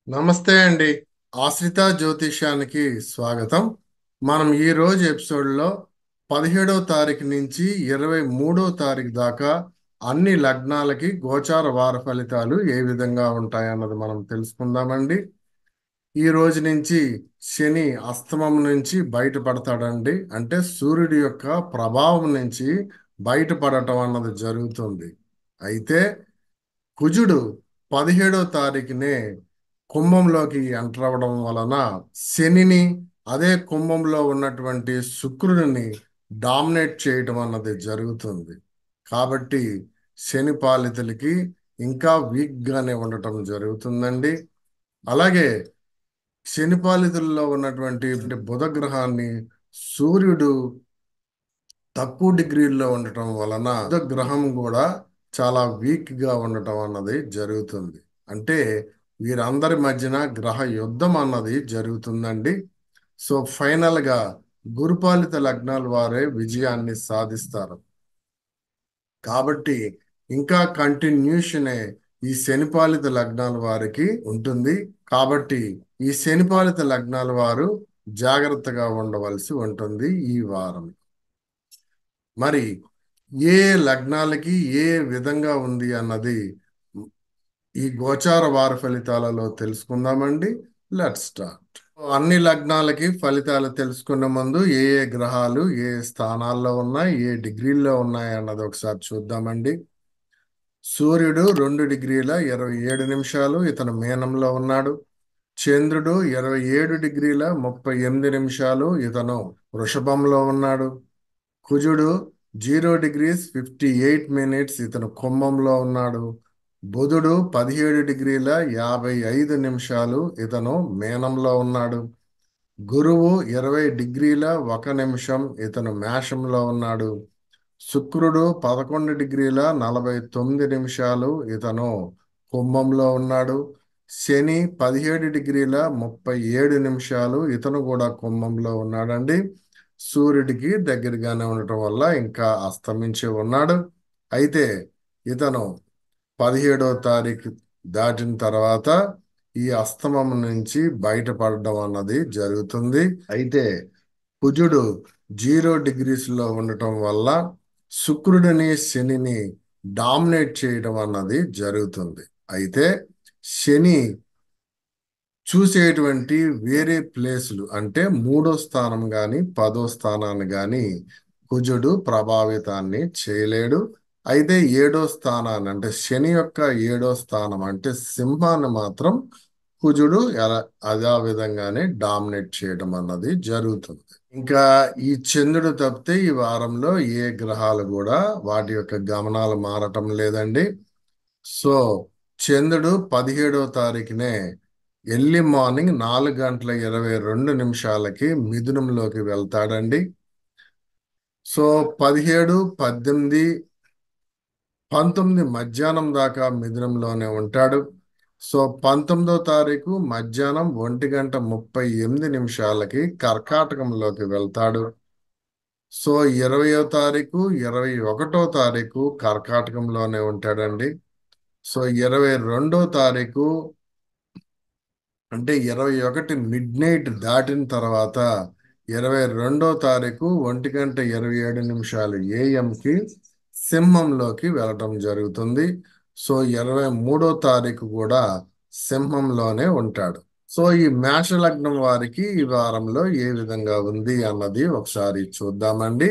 నమస్తే అండి. ఆశ్రిత జ్యోతిష్యానికి స్వాగతం. మనం ఈ రోజు ఎపిసోడ్లో 17వ తారీఖు నుంచి 23వ తారీఖు దాకా అన్ని లగ్నాలకి గోచార వార ఫలితాలు ఏ విధంగా ఉంటాయన్నది మనం తెలుసుకుందామండి. ఈ రోజు నుంచి శని అస్తమం నుంచి బయటపడతాడండి. అంటే సూర్యుడి యొక్క ప్రభావం నుంచి బయటపడటం అన్నది జరుగుతుంది. అయితే కుజుడు 17వ తారీఖునే కుంభంలోకి ఎంటర్ అవ్వడం వలన శనిని, అదే కుంభంలో ఉన్నటువంటి శుక్రుడిని డామినేట్ చేయడం అన్నది జరుగుతుంది. కాబట్టి శని పాలితులకి ఇంకా వీక్ గానే ఉండటం జరుగుతుందండి. అలాగే శని పాలితుల్లో ఉన్నటువంటి బుధ గ్రహాన్ని సూర్యుడు తక్కువ డిగ్రీల్లో ఉండటం వలన బుధ గ్రహం కూడా చాలా వీక్ గా ఉండటం అన్నది జరుగుతుంది. అంటే వీరందరి మధ్యన గ్రహ యుద్ధం అన్నది జరుగుతుందండి. సో ఫైనల్ గా గురుపాలిత లగ్నాల వారే విజయాన్ని సాధిస్తారు. కాబట్టి ఇంకా కంటిన్యూషనే ఈ శనిపాలిత లగ్నాల వారికి ఉంటుంది. కాబట్టి ఈ శనిపాలిత లగ్నాల వారు జాగ్రత్తగా ఉండవలసి ఉంటుంది ఈ వారం. మరి ఏ లగ్నాలకి ఏ విధంగా ఉంది అన్నది ఈ గోచార వార ఫలితాలలో తెలుసుకుందామండి. Let start. అన్ని లగ్నాలకి ఫలితాలు తెలుసుకునే ముందు ఏ ఏ గ్రహాలు ఏ స్థానాల్లో ఉన్నాయి, ఏ డిగ్రీల్లో ఉన్నాయి అన్నది ఒకసారి చూద్దామండి. సూర్యుడు 2 డిగ్రీల 27 నిమిషాలు ఇతను మీనంలో ఉన్నాడు. చంద్రుడు 27 డిగ్రీల 38 నిమిషాలు ఇతను వృషభంలో ఉన్నాడు. కుజుడు 0 degrees 58 minutes ఇతను కుంభంలో ఉన్నాడు. బుధుడు 17 డిగ్రీల 55 నిమిషాలు ఇతను మీనంలో ఉన్నాడు. గురువు 20 డిగ్రీల 1 నిమిషం ఇతను మేషంలో ఉన్నాడు. శుక్రుడు 11 డిగ్రీల 49 నిమిషాలు ఇతను కుంభంలో ఉన్నాడు. శని 17 డిగ్రీల 37 నిమిషాలు ఇతను కూడా కుంభంలో ఉన్నాడండి. సూర్యుడికి దగ్గరగానే ఉండటం వల్ల ఇంకా అస్తమించి ఉన్నాడు. అయితే ఇతను 17వ తారీఖు దాటిన తర్వాత ఈ అస్తమం నుంచి బయటపడడం అన్నది జరుగుతుంది. అయితే కుజుడు 0 డిగ్రీస్ లో ఉండటం వల్ల శుక్రుడిని శనిని డామినేట్ చేయడం అన్నది జరుగుతుంది. అయితే శని చూసేటువంటి వేరే ప్లేసులు అంటే 3వ స్థానం గాని 10వ స్థానాన్ని గాని కుజుడు ప్రభావితాన్ని చేయలేడు. అయితే 7వ స్థానాన్ని అంటే శని యొక్క 7వ స్థానం అంటే సింహాన్ని మాత్రం కుజుడు అదే విధంగానే డామినేట్ చేయడం అన్నది జరుగుతుంది. ఇంకా ఈ చంద్రుడు తప్పితే ఈ వారంలో ఏ గ్రహాలు కూడా వాటి యొక్క గమనాలు మారటం లేదండి. సో చంద్రుడు 17వ తారీఖునే ఎర్లీ మార్నింగ్ 4 గంటల 22 నిమిషాలకి మిథునంలోకి వెళ్తాడండి. సో 17, 18, 19 మధ్యాహ్నం దాకా మిథునంలోనే ఉంటాడు. సో 19వ తారీఖు మధ్యాహ్నం 1 గంట 38 నిమిషాలకి కర్కాటకంలోకి వెళ్తాడు. సో 20వ తారీఖు 21వ తారీఖు కర్కాటకంలోనే ఉంటాడండి. సో 22వ తారీఖు అంటే 21 మిడ్ నైట్ దాటిన తర్వాత 22వ తారీఖు 1 గంట 27 నిమిషాలు AM సింహంలోకి వెళ్ళటం జరుగుతుంది. సో 23వ తారీఖు కూడా సింహంలోనే ఉంటాడు. సో ఈ మేష లగ్నం వారికి ఈ వారంలో ఏ విధంగా ఉంది అన్నది ఒకసారి చూద్దామండి.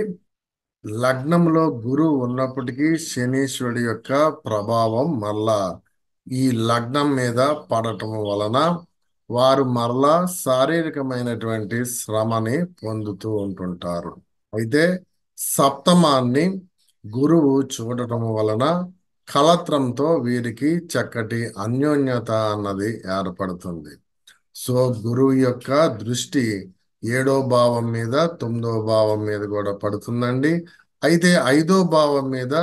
లగ్నంలో గురువు ఉన్నప్పటికీ శనీశ్వరుడి యొక్క ప్రభావం మళ్ళా ఈ లగ్నం మీద పడటం వలన వారు మరలా శారీరకమైనటువంటి శ్రమని పొందుతూ ఉంటుంటారు. అయితే సప్తమాన్ని గురువు చూడటం వలన కలత్రంతో వీరికి చక్కటి అన్యోన్యత అన్నది ఏర్పడుతుంది. సో గురువు యొక్క దృష్టి 7వ భావం మీద 9వ భావం మీద కూడా పడుతుందండి. అయితే 5వ భావం మీద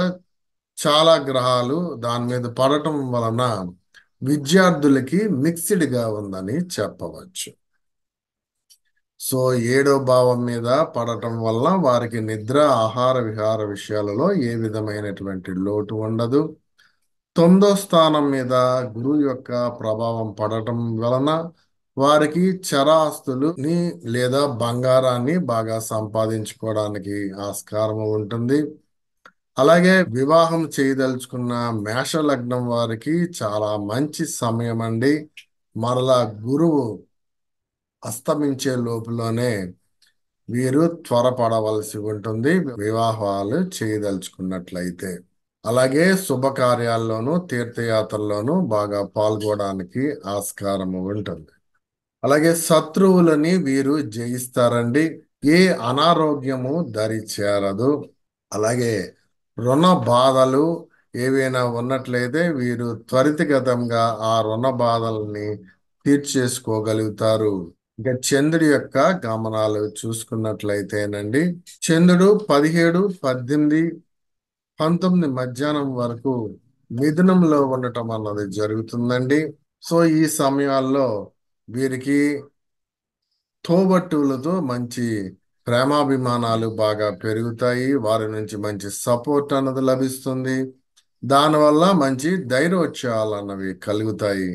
చాలా గ్రహాలు దాని మీద పడటం వలన విద్యార్థులకి మిక్స్డ్ గా ఉందని చెప్పవచ్చు. సో 7వ భావం మీద పడటం వల్ల వారికి నిద్ర ఆహార విహార విషయాలలో ఏ విధమైనటువంటి లోటు ఉండదు. తొమ్మిదో స్థానం మీద గురువు యొక్క ప్రభావం పడటం వలన వారికి చరాస్తులుని లేదా బంగారాన్ని బాగా సంపాదించుకోవడానికి ఆస్కారం ఉంటుంది. అలాగే వివాహం చేయదలుచుకున్న మేష లగ్నం వారికి చాలా మంచి సమయం అండి. మరలా గురువు అస్తమించే లోపులోనే వీరు త్వరపడవలసి ఉంటుంది వివాహాలు చేయదలుచుకున్నట్లయితే. అలాగే శుభకార్యాల్లోనూ తీర్థయాత్రల్లోనూ బాగా పాల్గొనడానికి ఆస్కారము ఉంటుంది. అలాగే శత్రువులని వీరు జయిస్తారండి. ఏ అనారోగ్యము దరి చేరదు. అలాగే రుణ బాధలు ఏవైనా ఉన్నట్లయితే వీరు త్వరితగతంగా ఆ రుణ బాధల్ని తీర్చేసుకోగలుగుతారు. ఇంకా చంద్రుడి యొక్క గమనాలు చూసుకున్నట్లయితేనండి, చంద్రుడు 17, 18, 19 మధ్యాహ్నం వరకు మిథునంలో ఉండటం అన్నది జరుగుతుందండి. సో ఈ సమయాల్లో వీరికి తోబట్టువులతో మంచి ప్రేమాభిమానాలు బాగా పెరుగుతాయి. వారి నుంచి మంచి సపోర్ట్ అన్నది లభిస్తుంది. దానివల్ల మంచి ధైర్యోత్సాహాలు అన్నవి కలుగుతాయి.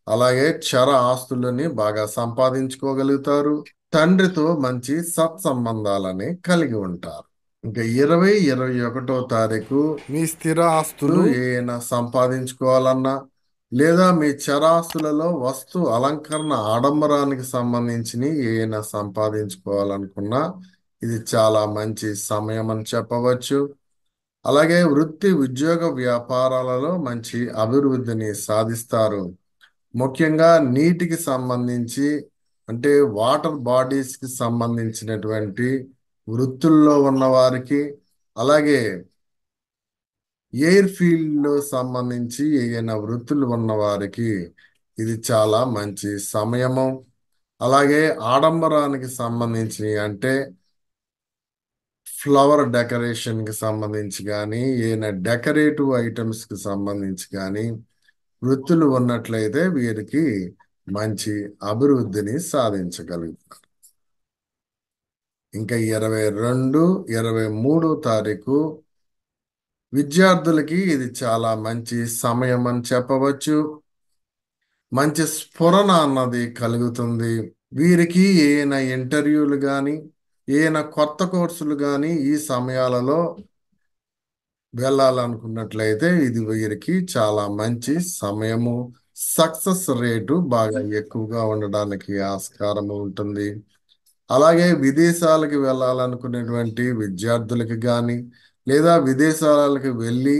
అలాగే చర ఆస్తులని బాగా సంపాదించుకోగలుగుతారు. తండ్రితో మంచి సత్సంబంధాలని కలిగి ఉంటారు. ఇంకా 20, 21 తారీఖు మీ స్థిర ఆస్తులు ఏమైనా సంపాదించుకోవాలన్నా లేదా మీ చరాస్తులలో వస్తు అలంకరణ ఆడంబరానికి సంబంధించిన ఏమైనా సంపాదించుకోవాలనుకున్నా ఇది చాలా మంచి సమయం అని చెప్పవచ్చు. అలాగే వృత్తి ఉద్యోగ వ్యాపారాలలో మంచి అభివృద్ధిని సాధిస్తారు. ముఖ్యంగా నీటికి సంబంధించి అంటే వాటర్ బాడీస్ కి సంబంధించినటువంటి వృత్తుల్లో ఉన్న వారికి, అలాగే ఎయిర్ ఫీల్డ్ లో సంబంధించి ఏదైనా వృత్తులు ఉన్న వారికి ఇది చాలా మంచి సమయము. అలాగే ఆడంబరానికి సంబంధించి అంటే ఫ్లవర్ డెకరేషన్ కి సంబంధించి కానీ ఏదైనా డెకరేటివ్ ఐటమ్స్ కి సంబంధించి కానీ వృత్తులు ఉన్నట్లయితే వీరికి మంచి అభివృద్ధిని సాధించగలుగుతారు. ఇంకా 22, 23 తారీఖు విద్యార్థులకి ఇది చాలా మంచి సమయం అని చెప్పవచ్చు. మంచి స్ఫురణ అన్నది కలుగుతుంది. వీరికి ఏమైనా ఇంటర్వ్యూలు కానీ ఏమైనా కొత్త కోర్సులు కానీ ఈ సమయాలలో వెళ్ళాలనుకున్నట్లయితే ఇది వీరికి చాలా మంచి సమయము. సక్సెస్ రేటు బాగా ఎక్కువగా ఉండడానికి ఆస్కారం ఉంటుంది. అలాగే విదేశాలకు వెళ్ళాలనుకునేటువంటి విద్యార్థులకి కానీ లేదా విదేశాలకు వెళ్ళి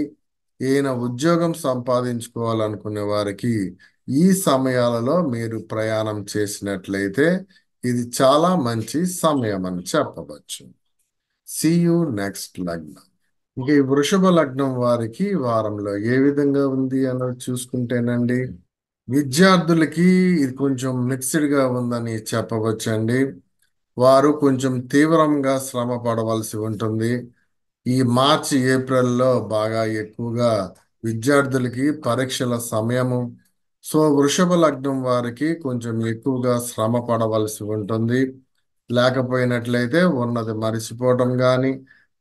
ఈయన ఉద్యోగం సంపాదించుకోవాలనుకునే వారికి ఈ సమయాలలో మీరు ప్రయాణం చేసినట్లయితే ఇది చాలా మంచి సమయం అని చెప్పవచ్చు. సీ యు నెక్స్ట్ లగ్నం. ఇంకా ఈ వృషభ లగ్నం వారికి వారంలో ఏ విధంగా ఉంది అన్నది చూసుకుంటేనండి, విద్యార్థులకి ఇది కొంచెం మిక్స్డ్ గా ఉందని చెప్పవచ్చండి. వారు కొంచెం తీవ్రంగా శ్రమ పడవలసి ఉంటుంది. ఈ మార్చి ఏప్రిల్లో బాగా ఎక్కువగా విద్యార్థులకి పరీక్షల సమయము. సో వృషభ లగ్నం వారికి కొంచెం ఎక్కువగా శ్రమ పడవలసి ఉంటుంది. లేకపోయినట్లయితే ఉన్నది మరిచిపోవడం కానీ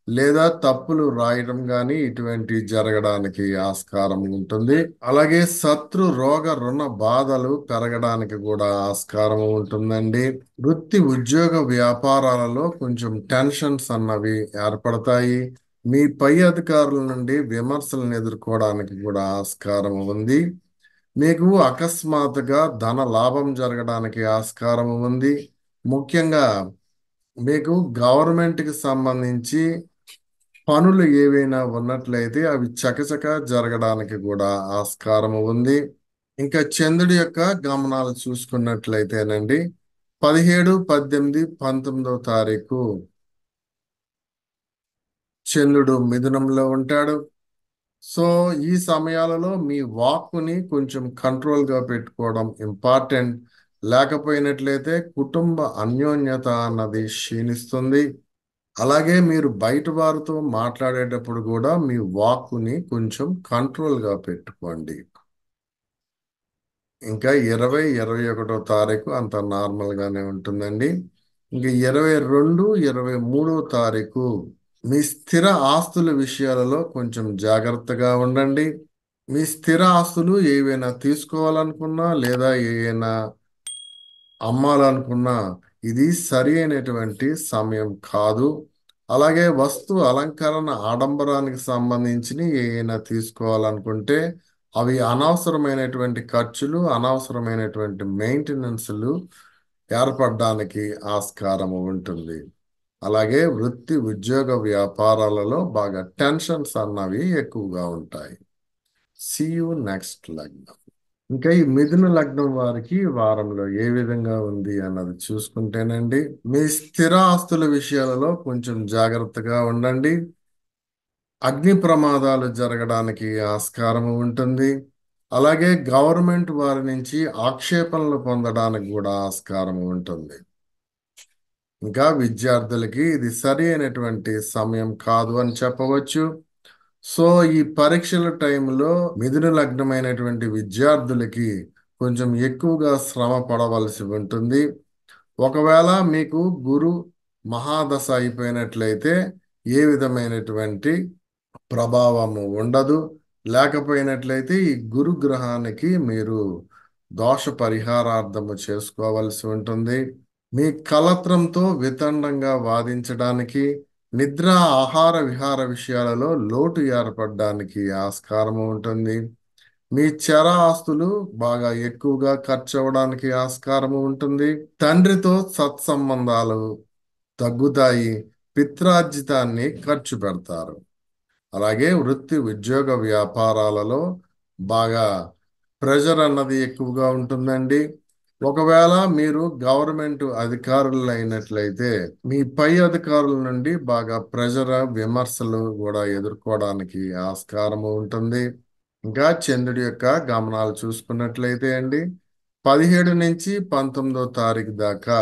లేదా తప్పులు రాయడం కానీ ఇటువంటి జరగడానికి ఆస్కారం ఉంటుంది. అలాగే శత్రు రోగ రుణ బాధలు పెరగడానికి కూడా ఆస్కారం ఉంటుందండి. వృత్తి ఉద్యోగ వ్యాపారాలలో కొంచెం టెన్షన్స్ అన్నవి ఏర్పడతాయి. మీ పై అధికారుల నుండి విమర్శలను ఎదుర్కోవడానికి కూడా ఆస్కారం ఉంది. మీకు అకస్మాత్తుగా ధన లాభం జరగడానికి ఆస్కారం ఉంది. ముఖ్యంగా మీకు గవర్నమెంట్ కి సంబంధించి పనులు ఏవైనా ఉన్నట్లయితే అవి చకచక జరగడానికి కూడా ఆస్కారం ఉంది. ఇంకా చంద్రుడి యొక్క గమనాలు చూసుకున్నట్లయితేనండి 17, 18, 19 తారీఖు చంద్రుడు మిథునంలో ఉంటాడు. సో ఈ సమయాలలో మీ వాక్కుని కొంచెం కంట్రోల్ గా పెట్టుకోవడం ఇంపార్టెంట్. లేకపోయినట్లయితే కుటుంబ అన్యోన్యత అన్నది క్షీణిస్తుంది. అలాగే మీరు బయట వారితో మాట్లాడేటప్పుడు కూడా మీ వాక్కుని కొంచెం కంట్రోల్ గా పెట్టుకోండి. ఇంకా 20, 21 తారీఖు అంత నార్మల్ గానే ఉంటుందండి. ఇంకా 22, 23 తారీఖు మీ స్థిర ఆస్తుల విషయాలలో కొంచెం జాగ్రత్తగా ఉండండి. మీ స్థిర ఆస్తులు ఏవైనా తీసుకోవాలనుకున్నా లేదా ఏవైనా అమ్మాలనుకున్నా ఇది సరి అయినటువంటి సమయం కాదు. అలాగే వస్తు అలంకరణ ఆడంబరానికి సంబంధించి ఏమైనా తీసుకోవాలనుకుంటే అవి అనవసరమైనటువంటి ఖర్చులు, అనవసరమైనటువంటి మెయింటెనెన్స్లు ఏర్పడడానికి ఆస్కారం ఉంటుంది. అలాగే వృత్తి, ఉద్యోగ, వ్యాపారాలలో బాగా టెన్షన్స్ అన్నవి ఎక్కువగా ఉంటాయి. సీ యూ నెక్స్ట్ లగ్నం. ఇంకా ఈ మిథున లగ్నం వారికి వారంలో ఏ విధంగా ఉంది అన్నది చూసుకుంటేనండి, మీ స్థిర ఆస్తుల విషయాలలో కొంచెం జాగ్రత్తగా ఉండండి. అగ్ని ప్రమాదాలు జరగడానికి ఆస్కారం ఉంటుంది. అలాగే గవర్నమెంట్ వారి నుంచి ఆక్షేపణలు పొందడానికి కూడా ఆస్కారం ఉంటుంది. ఇంకా విద్యార్థులకి ఇది సరి అయినటువంటి సమయం కాదు అని చెప్పవచ్చు. సో ఈ పరీక్షల టైంలో మిథున లగ్నమైనటువంటి విద్యార్థులకి కొంచెం ఎక్కువగా శ్రమ పడవలసి ఉంటుంది. ఒకవేళ మీకు గురు మహాదశ అయిపోయినట్లయితే ఏ విధమైనటువంటి ప్రభావము ఉండదు. లేకపోయినట్లయితే ఈ గురు గ్రహానికి మీరు దోష పరిహారార్థము చేసుకోవలసి ఉంటుంది. మీ కలత్రంతో వితండంగా వాదించడానికి, నిద్ర, ఆహార విహార విషయాలలో లోటు ఏర్పడడానికి ఆస్కారం ఉంటుంది. మీ చర ఆస్తులు బాగా ఎక్కువగా ఖర్చు అవ్వడానికి ఆస్కారం ఉంటుంది. తండ్రితో సత్సంబంధాలు తగ్గుతాయి. పిత్రార్జితాన్ని ఖర్చు పెడతారు. అలాగే వృత్తి, ఉద్యోగ, వ్యాపారాలలో బాగా ప్రెషర్ అన్నది ఎక్కువగా ఉంటుందండి. ఒకవేళ మీరు గవర్నమెంట్ అధికారులు అయినట్లయితే మీ పై అధికారుల నుండి బాగా ప్రెషర్, విమర్శలు కూడా ఎదుర్కోవడానికి ఆస్కారము ఉంటుంది. ఇంకా చంద్రుడి యొక్క గమనాలు చూసుకున్నట్లయితే అండి, 17 నుంచి 19వ తారీఖు దాకా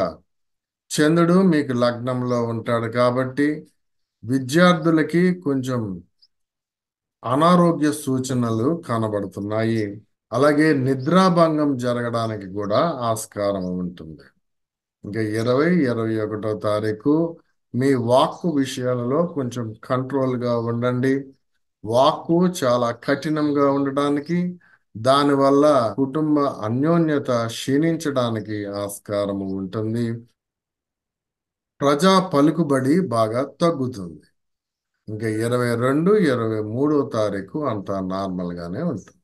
చంద్రుడు మీకు లగ్నంలో ఉంటాడు కాబట్టి విద్యార్థులకి కొంచెం అనారోగ్య సూచనలు కనబడుతున్నాయి. అలాగే నిద్రాభంగం జరగడానికి కూడా ఆస్కారం ఉంటుంది. ఇంకా 21వ తారీఖు మీ వాక్కు విషయాలలో కొంచెం కంట్రోల్గా ఉండండి. వాక్కు చాలా కఠినంగా ఉండడానికి, దానివల్ల కుటుంబ అన్యోన్యత క్షీణించడానికి ఆస్కారము ఉంటుంది. ప్రజా పలుకుబడి బాగా తగ్గుతుంది. ఇంకా 22, 23వ తారీఖు అంతా నార్మల్ గానే ఉంటుంది.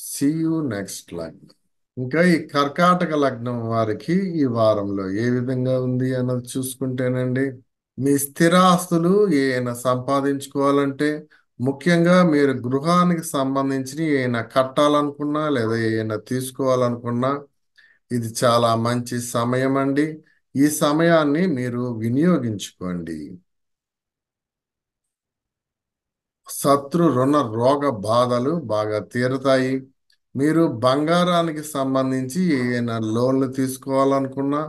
సీ యూ నెక్స్ట్ లగ్నం. ఇంకా ఈ కర్కాటక లగ్నం వారికి ఈ వారంలో ఏ విధంగా ఉంది అన్నది చూసుకుంటేనండి, మీ స్థిరాస్తులు ఏమైనా సంపాదించుకోవాలంటే, ముఖ్యంగా మీరు గృహానికి సంబంధించి ఏమైనా కట్టాలనుకున్నా లేదా ఏమైనా తీసుకోవాలనుకున్నా ఇది చాలా మంచి సమయం అండి. ఈ సమయాన్ని మీరు వినియోగించుకోండి. శత్రు రుణ రోగ బాధలు బాగా తీరుతాయి. మీరు బంగారానికి సంబంధించి ఏమైనా లోన్లు తీసుకోవాలనుకున్నా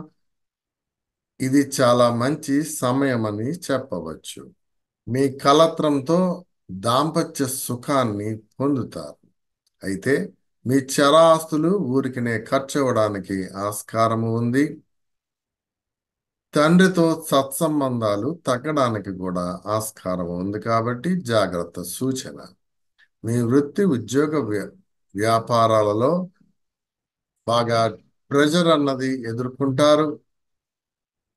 ఇది చాలా మంచి సమయం అని చెప్పవచ్చు. మీ కలత్రంతో దాంపత్య సుఖాన్ని పొందుతారు. అయితే మీ చరాస్తులు ఊరికినే ఖర్చు అవ్వడానికి ఆస్కారము ఉంది. తండ్రితో సత్సంబంధాలు తగ్గడానికి కూడా ఆస్కారం ఉంది కాబట్టి జాగ్రత్త సూచన. మీ వృత్తి, ఉద్యోగ, వ్యాపారాలలో బాగా ప్రెజర్ అన్నది ఎదుర్కొంటారు.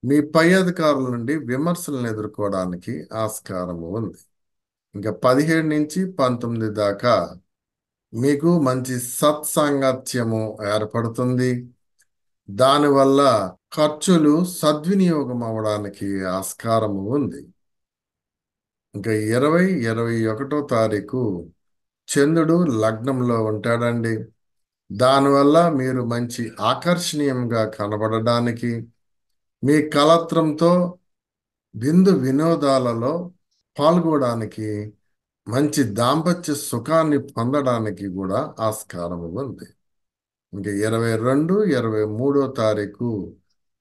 మీ పై అధికారుల నుండి విమర్శలను ఎదుర్కోవడానికి ఆస్కారం ఉంది. ఇంకా 17 నుంచి 19 దాకా మీకు మంచి సత్సాంగత్యము ఏర్పడుతుంది. దానివల్ల ఖర్చులు సద్వినియోగం అవడానికి ఆస్కారము ఉంది. ఇంకా 21వ తారీఖు చంద్రుడు లగ్నంలో ఉంటాడండి. దానివల్ల మీరు మంచి ఆకర్షణీయంగా కనబడడానికి, మీ కలత్రంతో విందు వినోదాలలో పాల్గొనడానికి, మంచి దాంపత్య సుఖాన్ని పొందడానికి కూడా ఆస్కారం ఉంది. ఇంకా 22, 23వ తారీఖు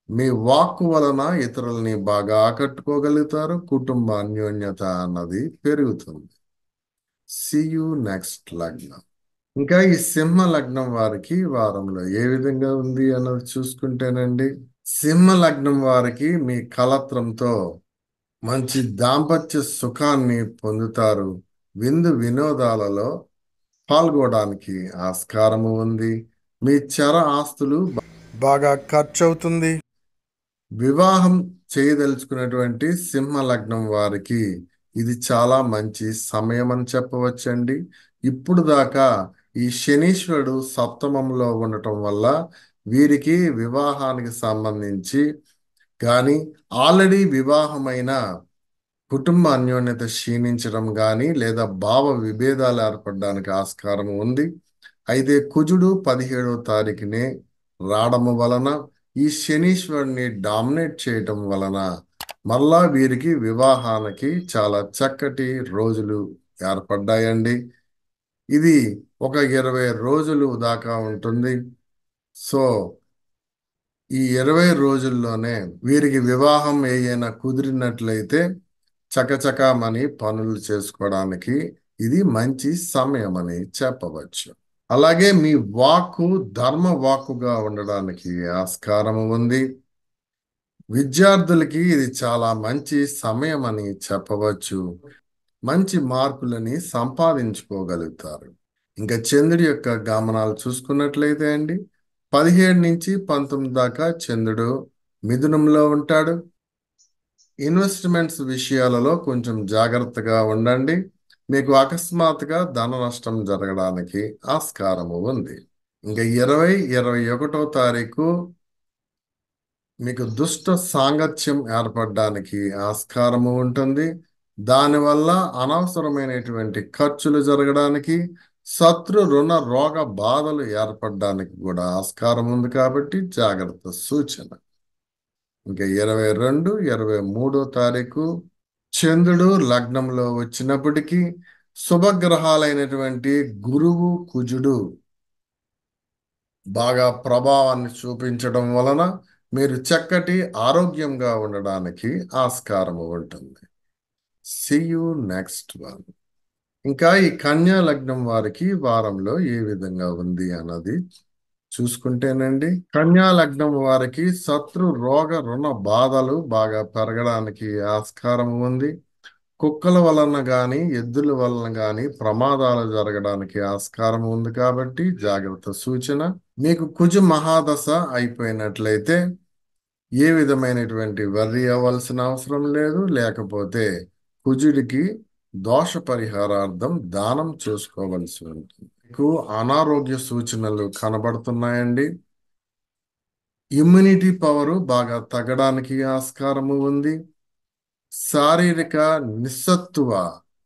మీ వాక్కు వలన ఇతరులని బాగా ఆకట్టుకోగలుగుతారు. కుటుంబ అన్యోన్యత అన్నది పెరుగుతుంది. సీ యూ నెక్స్ట్ లగ్నం. ఇంకా ఈ సింహ లగ్నం వారికి వారంలో ఏ విధంగా ఉంది అన్నది చూసుకుంటేనండి, సింహ లగ్నం వారికి మీ కలత్రంతో మంచి దాంపత్య సుఖాన్ని పొందుతారు. విందు వినోదాలలో పాల్గొనడానికి ఆస్కారము ఉంది. మీ చర ఆస్తులు బాగా ఖర్చు అవుతుంది. వివాహం చేయదలుచుకున్నటువంటి సింహ లగ్నం వారికి ఇది చాలా మంచి సమయం అని చెప్పవచ్చండి. ఇప్పుడు దాకా ఈ శనీశ్వరుడు సప్తమంలో ఉండటం వల్ల వీరికి వివాహానికి సంబంధించి కానీ ఆల్రెడీ వివాహమైన కుటుంబ అన్యోన్యత క్షీణించడం కానీ లేదా భావ విభేదాలు ఏర్పడడానికి ఆస్కారం ఉంది. అయితే కుజుడు 17వ తారీఖునే రావడం వలన ఈ శనీశ్వరుని డామినేట్ చేయటం వలన మళ్ళా వీరికి వివాహానికి చాలా చక్కటి రోజులు ఏర్పడ్డాయండి. ఇది ఒక 20 రోజులు దాకా ఉంటుంది. సో ఈ 20 రోజుల్లోనే వీరికి వివాహం ఏదైనా కుదిరినట్లయితే చకచకామని పనులు చేసుకోవడానికి ఇది మంచి సమయం అని చెప్పవచ్చు. అలాగే మీ వాక్కు ధర్మ వాక్కుగా ఉండడానికి ఆస్కారం ఉంది. విద్యార్థులకి ఇది చాలా మంచి సమయం అని చెప్పవచ్చు. మంచి మార్కులని సంపాదించుకోగలుగుతారు. ఇంకా చంద్రుడి యొక్క గమనాలు చూసుకున్నట్లయితే అండి 17 నుంచి 19 దాకా చంద్రుడు మిథునంలో ఉంటాడు. ఇన్వెస్ట్మెంట్స్ విషయాలలో కొంచెం జాగ్రత్తగా ఉండండి. మీకు అకస్మాత్తుగా ధన నష్టం జరగడానికి ఆస్కారము ఉంది. ఇంకా 21వ తారీఖు మీకు దుష్ట సాంగత్యం ఏర్పడడానికి ఆస్కారము ఉంటుంది. దానివల్ల అనవసరమైనటువంటి ఖర్చులు జరగడానికి శత్రు రుణ రోగ బాధలు ఏర్పడడానికి కూడా ఆస్కారం ఉంది కాబట్టి జాగ్రత్త సూచన. ఇంకా 22, 23 తారీఖు చంద్రుడు లగ్నంలో వచ్చినప్పటికీ శుభగ్రహాలైనటువంటి గురువు కుజుడు బాగా ప్రభావాన్ని చూపించడం వలన మీరు చక్కటి ఆరోగ్యంగా ఉండడానికి ఆస్కారం ఉంటుంది. See you next one. ఇంకా ఈ కన్యా లగ్నం వారికి వారంలో ఏ విధంగా ఉంది అన్నది చూసుకుంటేనండి కన్యా లగ్నం వారికి శత్రు రోగ రుణ బాధలు బాగా పెరగడానికి ఆస్కారం ఉంది. కుక్కల వలన గాని ఎద్దుల వలన గాని ప్రమాదాలు జరగడానికి ఆస్కారం ఉంది కాబట్టి జాగ్రత్త సూచన. మీకు కుజ మహాదశ అయిపోయినట్లయితే ఏ విధమైనటువంటి వర్రీ అవ్వాల్సిన అవసరం లేదు. లేకపోతే కుజుడికి దోష పరిహారార్థం దానం చేసుకోవలసి ఉంటుంది. మీకు అనారోగ్య సూచనలు కనబడుతున్నాయండి. ఇమ్యూనిటీ పవరు బాగా తగ్గడానికి ఆస్కారము ఉంది. శారీరక నిస్సత్తువ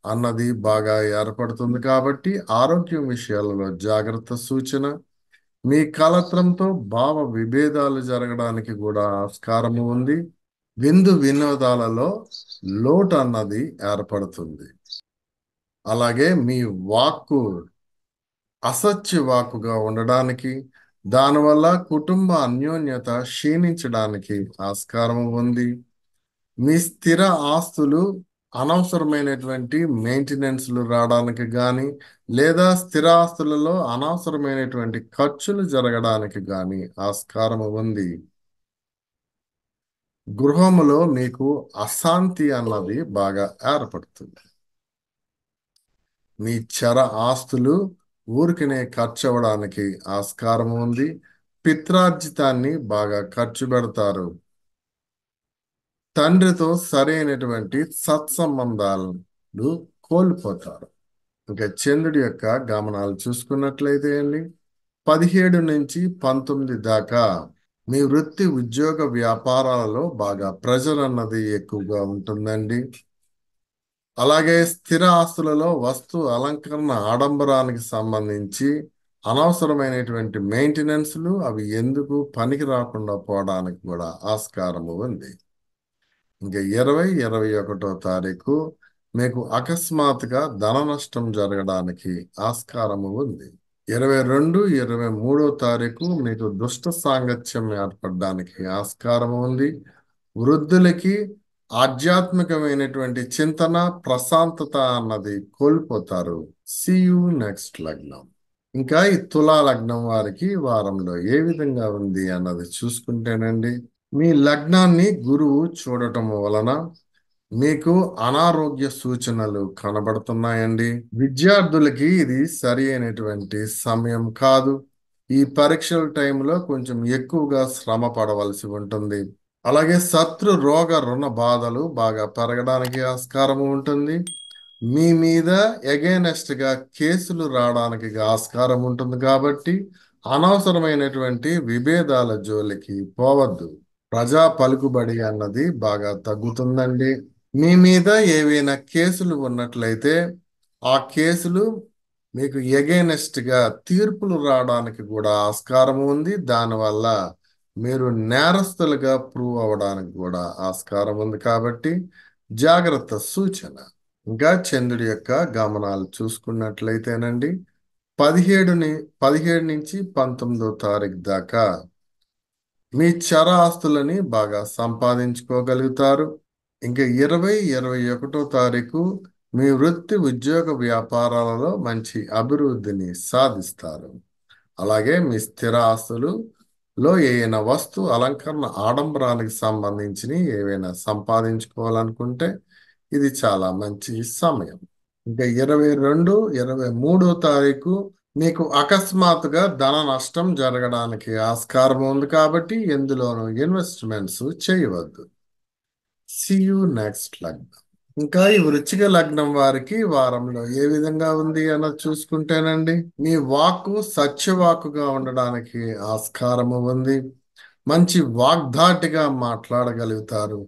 అన్నది బాగా ఏర్పడుతుంది కాబట్టి ఆరోగ్యం విషయాలలో జాగ్రత్త సూచన. మీ కలత్రంతో భావ విభేదాలు జరగడానికి కూడా ఆస్కారము ఉంది. విందు వినోదాలలో లోటు అన్నది ఏర్పడుతుంది. అలాగే మీ వాక్కు అసత్య వాక్కుగా ఉండడానికి దానివల్ల కుటుంబ అన్యోన్యత క్షీణించడానికి ఆస్కారం ఉంది. మీ స్థిర ఆస్తులు అనవసరమైనటువంటి మెయింటెనెన్స్లు రావడానికి కానీ లేదా స్థిర ఆస్తులలో అనవసరమైనటువంటి ఖర్చులు జరగడానికి కానీ ఆస్కారం ఉంది. గృహములో మీకు అశాంతి అన్నది బాగా ఏర్పడుతుంది. మీ చర ఆస్తులు ఊరికినే ఖర్చు అవ్వడానికి ఆస్కారం ఉంది. పిత్రార్జితాన్ని బాగా ఖర్చు పెడతారు. తండ్రితో సరైనటువంటి సత్సంబంధాలు కోల్పోతారు. ఇంకా చంద్రుడి యొక్క గమనాలు చూసుకున్నట్లయితే అండి 17 నుంచి 19 దాకా మీ వృత్తి ఉద్యోగ వ్యాపారాలలో బాగా ప్రెజర్ అన్నది ఎక్కువగా ఉంటుందండి. అలాగే స్థిర ఆస్తులలో వస్తు అలంకరణ ఆడంబరానికి సంబంధించి అనవసరమైనటువంటి మెయింటెనెన్స్లు అవి ఎందుకు పనికి రాకుండా పోవడానికి కూడా ఆస్కారము ఉంది. ఇంకా 21వ తారీఖు మీకు అకస్మాత్తుగా ధన నష్టం జరగడానికి ఆస్కారము ఉంది. 22, 23వ తారీఖు మీకు దుష్ట సాంగత్యం ఏర్పడడానికి ఆస్కారం ఉంది. వృద్ధులకి ఆధ్యాత్మికమైనటువంటి చింతన ప్రశాంతత అన్నది కోల్పోతారు. See you next లగ్నం. ఇంకా ఈ తులా లగ్నం వారికి వారంలో ఏ విధంగా ఉంది అన్నది చూసుకుంటేనండి మీ లగ్నాన్ని గురువు చూడటం వలన మీకు అనారోగ్య సూచనలు కనబడుతున్నాయండి. విద్యార్థులకి ఇది సరి అయినటువంటి సమయం కాదు. ఈ పరీక్షల టైంలో కొంచెం ఎక్కువగా శ్రమ పడవలసి ఉంటుంది. అలాగే శత్రు రోగ రుణ బాధలు బాగా పెరగడానికి ఆస్కారం ఉంటుంది. మీ మీద ఎగైనెస్ట్ గా కేసులు రావడానికి ఆస్కారం ఉంటుంది కాబట్టి అనవసరమైనటువంటి విభేదాల జోలికి పోవద్దు. ప్రజా పలుకుబడి అన్నది బాగా తగ్గుతుందండి. మీ మీద ఏవైనా కేసులు ఉన్నట్లయితే ఆ కేసులు మీకు ఎగైనెస్ట్ గా తీర్పులు రావడానికి కూడా ఆస్కారం ఉంది. దానివల్ల మీరు నేరస్తులుగా ప్రూవ్ అవడానికి కూడా ఆస్కారం ఉంది కాబట్టి జాగ్రత్త సూచన. ఇంకా చంద్రుడి యొక్క గమనాలు చూసుకున్నట్లయితేనండి 17 17 నుంచి 19వ తారీఖు దాకా మీ చర ఆస్తులని బాగా సంపాదించుకోగలుగుతారు. ఇంకా 21వ తారీఖు మీ వృత్తి ఉద్యోగ వ్యాపారాలలో మంచి అభివృద్ధిని సాధిస్తారు. అలాగే మీ స్థిర ఆస్తులలో ఏవైనా వస్తు అలంకరణ ఆడంబరానికి సంబంధించి ఏవైనా సంపాదించుకోవాలనుకుంటే ఇది చాలా మంచి సమయం. ఇంకా 22 23వ తారీఖు మీకు అకస్మాత్తుగా ధన నష్టం జరగడానికి ఆస్కారం ఉంది కాబట్టి ఎందులోనూ ఇన్వెస్ట్మెంట్స్ చేయవద్దు. See you next లగ్నం. ఇంకా ఈ వృశ్చిక లగ్నం వారికి వారంలో ఏ విధంగా ఉంది అన్నది చూసుకుంటేనండి మీ వాక్కు సత్యవాక్కుగా ఉండడానికి ఆస్కారము ఉంది. మంచి వాగ్ధాటిగా మాట్లాడగలుగుతారు.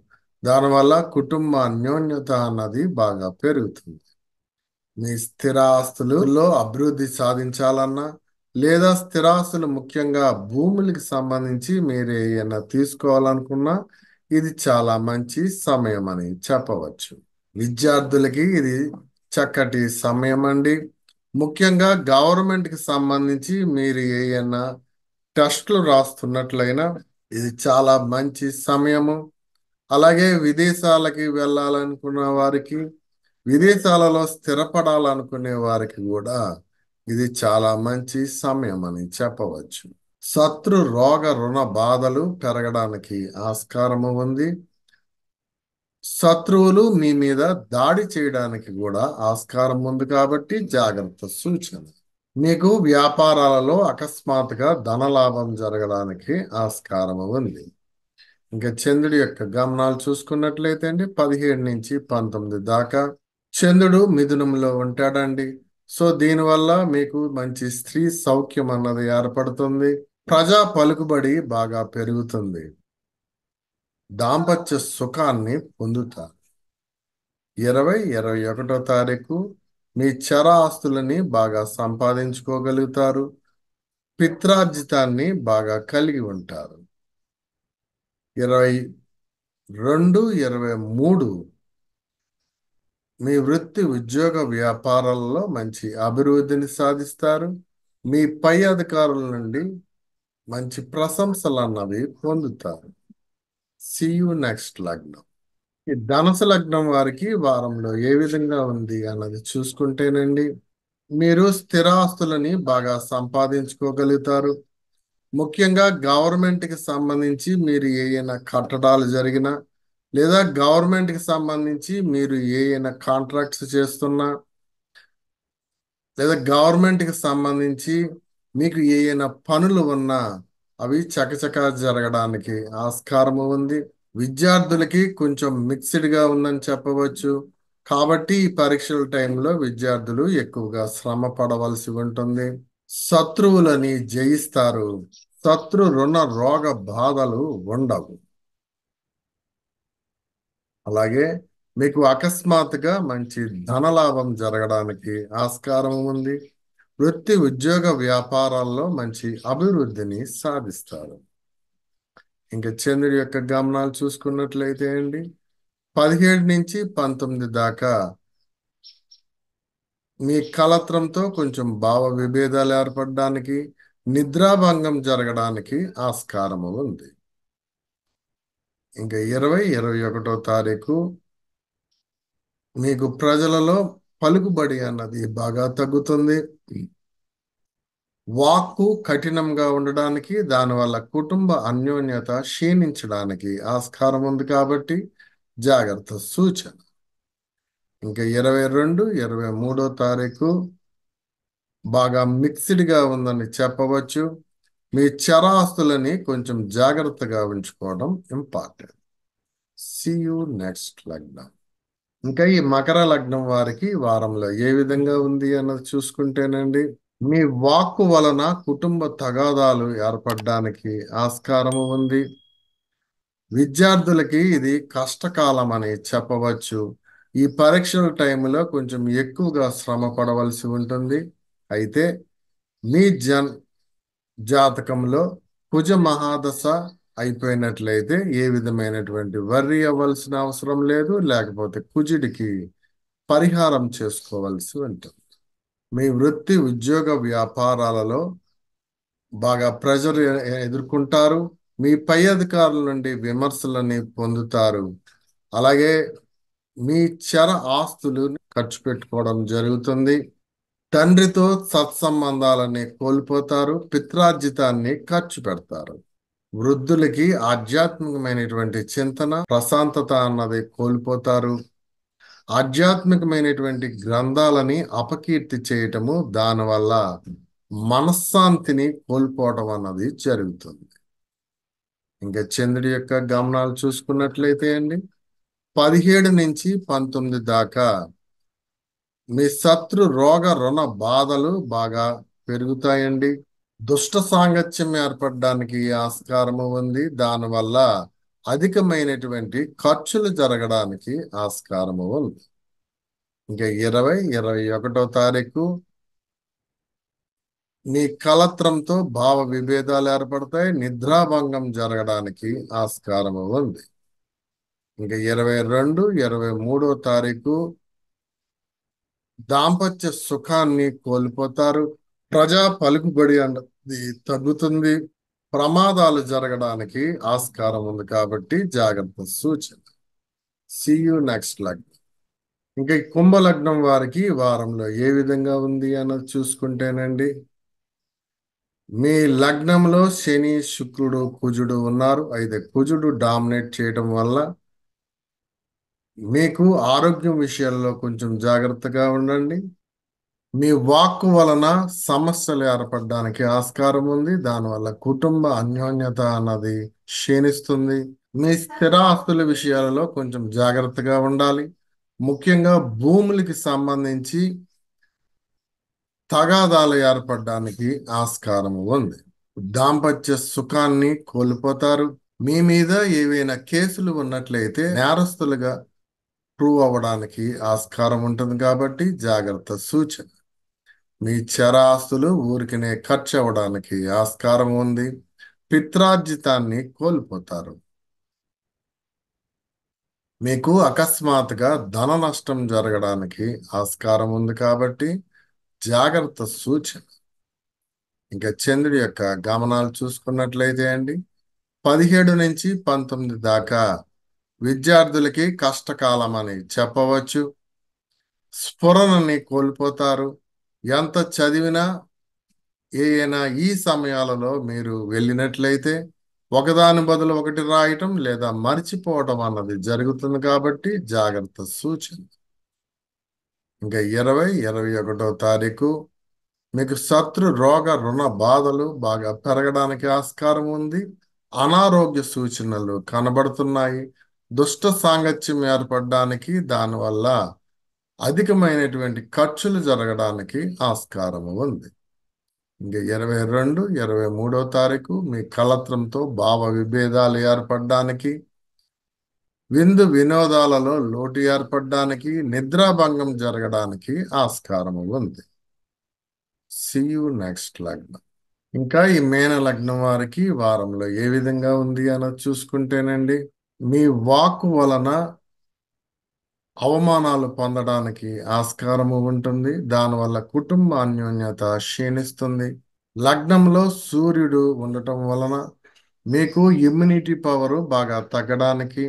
దానివల్ల కుటుంబ అన్యోన్యత అన్నది బాగా పెరుగుతుంది. మీ స్థిరాస్తులలో అభివృద్ధి సాధించాలన్నా లేదా స్థిరాస్తులు ముఖ్యంగా భూములకు సంబంధించి మీరు ఏమైనా తీసుకోవాలనుకున్నా ఇది చాలా మంచి సమయం అని చెప్పవచ్చు. విద్యార్థులకి ఇది చక్కటి సమయం అండి. ముఖ్యంగా గవర్నమెంట్ కి సంబంధించి మీరు ఏమైనా టెస్టులు రాస్తున్నట్లయినా ఇది చాలా మంచి సమయము. అలాగే విదేశాలకి వెళ్ళాలనుకున్న వారికి విదేశాలలో స్థిరపడాలనుకునే వారికి కూడా ఇది చాలా మంచి సమయం అని చెప్పవచ్చు. శత్రు రోగ రుణ బాధలు పెరగడానికి ఆస్కారము ఉంది. శత్రువులు మీ మీద దాడి చేయడానికి కూడా ఆస్కారం ఉంది కాబట్టి జాగ్రత్త సూచన. మీకు వ్యాపారాలలో అకస్మాత్తుగా ధనలాభం జరగడానికి ఆస్కారము ఉంది. ఇంకా చంద్రుడి యొక్క గమనాలు చూసుకున్నట్లయితే అండి 17 నుంచి 19 దాకా చంద్రుడు మిథునంలో ఉంటాడండి. సో దీనివల్ల మీకు మంచి స్త్రీ సౌఖ్యం అన్నది ఏర్పడుతుంది. ప్రజా పలుకుబడి బాగా పెరుగుతుంది. దాంపత్య సుఖాన్ని పొందుతారు. 21వ తారీఖు మీ చర ఆస్తులని బాగా సంపాదించుకోగలుగుతారు. పిత్రార్జితాన్ని బాగా కలిగి ఉంటారు. 22 23 మీ వృత్తి ఉద్యోగ వ్యాపారాలలో మంచి అభివృద్ధిని సాధిస్తారు. మీ పై అధికారుల నుండి మంచి ప్రశంసలు అన్నవి పొందుతారు. See you next లగ్నం. ఈ ధనుసు లగ్నం వారికి వారంలో ఏ విధంగా ఉంది అన్నది చూసుకుంటేనండి మీరు స్థిరాస్తులని బాగా సంపాదించుకోగలుగుతారు. ముఖ్యంగా గవర్నమెంట్ కి సంబంధించి మీరు ఏమైనా కట్టడాలు జరిగినా లేదా గవర్నమెంట్ కి సంబంధించి మీరు ఏమైనా కాంట్రాక్ట్స్ చేస్తున్నా లేదా గవర్నమెంట్ కి సంబంధించి మీకు ఏమైనా పనులు ఉన్నా అవి చకచకా జరగడానికి ఆస్కారము ఉంది. విద్యార్థులకి కొంచెం మిక్స్డ్ గా ఉందని చెప్పవచ్చు. కాబట్టి ఈ పరీక్షల టైంలో విద్యార్థులు ఎక్కువగా శ్రమ పడవలసి ఉంటుంది. శత్రువులని జయిస్తారు. శత్రు రుణ రోగ బాధలు ఉండవు. అలాగే మీకు అకస్మాత్తుగా మంచి ధనలాభం జరగడానికి ఆస్కారం ఉంది. వృత్తి ఉద్యోగ వ్యాపారాల్లో మంచి అభివృద్ధిని సాధిస్తారు. ఇంకా చంద్రుడి యొక్క గమనాలు చూసుకున్నట్లయితే అండి 17 నుంచి 19 దాకా మీ కలత్రంతో కొంచెం భావ విభేదాలు ఏర్పడడానికి నిద్రాభంగం జరగడానికి ఆస్కారము ఉంది. ఇంకా 21వ తారీఖు మీకు ప్రజలలో పలుకుబడి అన్నది బాగా తగ్గుతుంది. వాక్కు కఠినంగా ఉండడానికి దానివల్ల కుటుంబ అన్యోన్యత క్షీణించడానికి ఆస్కారం ఉంది కాబట్టి జాగ్రత్త సూచన. ఇంకా 22, 23 బాగా మిక్స్డ్గా ఉందని చెప్పవచ్చు. మీ చరాస్తులని కొంచెం జాగ్రత్తగా ఉంచుకోవడం ఇంపార్టెంట్. సీ యూ నెక్స్ట్ లగ్నం. ఇంకా ఈ మకర లగ్నం వారికి వారంలో ఏ విధంగా ఉంది అన్నది చూసుకుంటేనండి, మీ వాక్కు వలన కుటుంబ తగాదాలు ఏర్పడడానికి ఆస్కారము ఉంది. విద్యార్థులకి ఇది కష్టకాలం అని చెప్పవచ్చు. ఈ పరీక్షల టైంలో కొంచెం ఎక్కువగా శ్రమ పడవలసి ఉంటుంది. అయితే మీ జాతకంలో కుజ మహాదశ అయిపోయినట్లయితే ఏ విధమైనటువంటి వర్రీ అవ్వాల్సిన అవసరం లేదు. లేకపోతే కుజుడికి పరిహారం చేసుకోవాల్సి ఉంటుంది. మీ వృత్తి ఉద్యోగ వ్యాపారాలలో బాగా ప్రెజర్ ఎదుర్కొంటారు. మీ పై అధికారుల నుండి విమర్శలని పొందుతారు. అలాగే మీ చర ఆస్తులు ఖర్చు పెట్టుకోవడం జరుగుతుంది. తండ్రితో సత్సంబంధాలని కోల్పోతారు. పిత్రార్జితాన్ని ఖర్చు పెడతారు. వృద్ధులకి ఆధ్యాత్మికమైనటువంటి చింతన, ప్రశాంతత అన్నది కోల్పోతారు. ఆధ్యాత్మికమైనటువంటి గ్రంథాలని అపకీర్తి చేయటము, దానివల్ల మనశ్శాంతిని కోల్పోవటం అన్నది జరుగుతుంది. ఇంకా చంద్రుడి యొక్క గమనాలు చూసుకున్నట్లయితే అండి, 17 నుంచి 19 దాకా మీ శత్రు రోగ రుణ బాధలు బాగా పెరుగుతాయండి. దుష్ట సాంగత్యం ఏర్పడడానికి ఆస్కారము ఉంది. దానివల్ల అధికమైనటువంటి ఖర్చులు జరగడానికి ఆస్కారము ఉంది. ఇంకా 20, 21 మీ కలత్రంతో భావ విభేదాలు ఏర్పడతాయి. నిద్రాభంగం జరగడానికి ఆస్కారము ఉంది. ఇంకా 22, 23 దాంపత్య సుఖాన్ని కోల్పోతారు. ప్రజా పలుకుబడి అన్నది తగ్గుతుంది. ప్రమాదాలు జరగడానికి ఆస్కారం ఉంది కాబట్టి జాగ్రత్త సూచన. సీ యూ నెక్స్ట్ లగ్నం. ఇంకా ఈ కుంభలగ్నం వారికి వారంలో ఏ విధంగా ఉంది అన్నది చూసుకుంటేనండి, మీ లగ్నంలో శని, శుక్రుడు, కుజుడు ఉన్నారు. అయితే కుజుడు డామినేట్ చేయడం వల్ల మీకు ఆరోగ్యం విషయాల్లో కొంచెం జాగ్రత్తగా ఉండండి. మీ వాక్కు వలన సమస్యలు ఏర్పడడానికి ఆస్కారం ఉంది. దానివల్ల కుటుంబ అన్యోన్యత అన్నది క్షీణిస్తుంది. మీ స్థిరాస్తుల విషయాలలో కొంచెం జాగ్రత్తగా ఉండాలి. ముఖ్యంగా భూములకి సంబంధించి తగాదాలు ఏర్పడడానికి ఆస్కారం ఉంది. దాంపత్య సుఖాన్ని కోల్పోతారు. మీ మీద ఏవైనా కేసులు ఉన్నట్లయితే నేరస్తులుగా ప్రూవ్ అవ్వడానికి ఆస్కారం ఉంటుంది కాబట్టి జాగ్రత్త సూచన. మీ చరాస్తులు ఊరికినే ఖర్చు అవ్వడానికి ఆస్కారం ఉంది. పిత్రార్జితాన్ని కోల్పోతారు. మీకు అకస్మాత్తుగా ధన నష్టం జరగడానికి ఆస్కారం ఉంది కాబట్టి జాగ్రత్త సూచన. ఇంకా చంద్రుడి యొక్క గమనాలు చూసుకున్నట్లయితే అండి, 17 నుంచి 19 దాకా విద్యార్థులకి కష్టకాలం అని చెప్పవచ్చు. స్ఫురణని కోల్పోతారు. ఎంత చదివినా ఏదైనా ఈ సమయాలలో మీరు వెళ్ళినట్లయితే ఒకదాని బదులు ఒకటి రాయటం లేదా మర్చిపోవటం అన్నది జరుగుతుంది కాబట్టి జాగ్రత్త సూచన. ఇంకా 20, 21 మీకు శత్రు రోగ రుణ బాధలు బాగా పెరగడానికి ఆస్కారం ఉంది. అనారోగ్య సూచనలు కనబడుతున్నాయి. దుష్ట సాంగత్యం ఏర్పడడానికి, దానివల్ల అధికమైనటువంటి ఖర్చులు జరగడానికి ఆస్కారం ఉంది. ఇంకా 22, 23 మీ కలత్రంతో భావ విభేదాలు ఏర్పడడానికి, విందు వినోదాలలో లోటు ఏర్పడడానికి, నిద్రాభంగం జరగడానికి ఆస్కారం ఉంది. సీ యూ నెక్స్ట్ లగ్నం. ఇంకా ఈ మేన లగ్నం వారికి వారంలో ఏ విధంగా ఉంది అన్నది చూసుకుంటేనండి, మీ వాక్కు వలన అవమానాలు పొందడానికి ఆస్కారము ఉంటుంది. దానివల్ల కుటుంబ అన్యోన్యత క్షీణిస్తుంది. లగ్నంలో సూర్యుడు ఉండటం వలన మీకు ఇమ్యూనిటీ పవర్ బాగా తగ్గడానికి,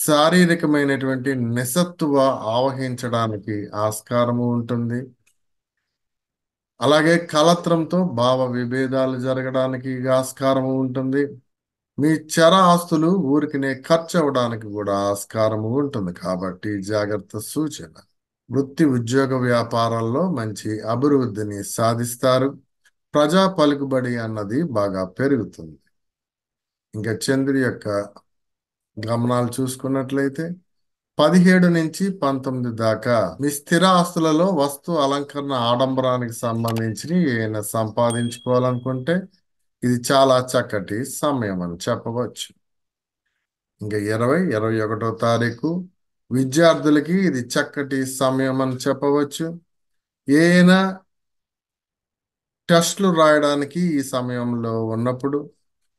శారీరకమైనటువంటి నిస్సత్తువ ఆవహించడానికి ఆస్కారము ఉంటుంది. అలాగే కలత్రంతో భావ విభేదాలు జరగడానికి ఆస్కారము ఉంటుంది. మీ చర ఆస్తులు ఊరికినే ఖర్చు అవ్వడానికి కూడా ఆస్కారం ఉంటుంది కాబట్టి జాగ్రత్త సూచన. వృత్తి ఉద్యోగ వ్యాపారాల్లో మంచి అభివృద్ధిని సాధిస్తారు. ప్రజా పలుకుబడి అన్నది బాగా పెరుగుతుంది. ఇంకా చంద్రుడి యొక్క గమనాలు చూసుకున్నట్లయితే 17 నుంచి 19 దాకా మీ స్థిర ఆస్తులలో వస్తు అలంకరణ ఆడంబరానికి సంబంధించి ఏమైనా సంపాదించుకోవాలనుకుంటే ఇది చాలా చక్కటి సమయం అని చెప్పవచ్చు. ఇంకా 20, 21 తారీఖు విద్యార్థులకి ఇది చక్కటి సమయం అని చెప్పవచ్చు. ఏదైనా టెస్టులు రాయడానికి ఈ సమయంలో ఉన్నప్పుడు,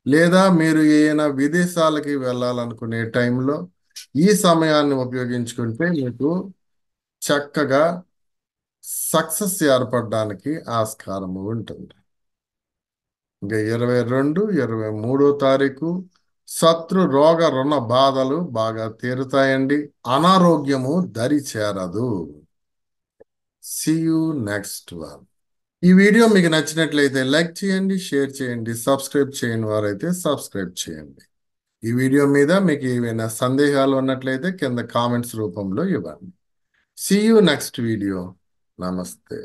లేదా మీరు ఏదైనా విదేశాలకి వెళ్ళాలనుకునే టైంలో ఈ సమయాన్ని ఉపయోగించుకుంటే మీకు చక్కగా సక్సెస్ ఏర్పడడానికి ఆస్కారం ఉంటుంది. ఇంకా 22, 23 తారీఖు శత్రు రోగ రుణ బాధలు బాగా తీరుతాయండి. అనారోగ్యము దరి చేరదు. See you next one. ఈ వీడియో మీకు నచ్చినట్లయితే లైక్ చేయండి, షేర్ చేయండి, సబ్స్క్రైబ్ చేయని వారైతే సబ్స్క్రైబ్ చేయండి. ఈ వీడియో మీద మీకు ఏవైనా సందేహాలు ఉన్నట్లయితే కింద కామెంట్స్ రూపంలో ఇవ్వండి. See you next video. నమస్తే.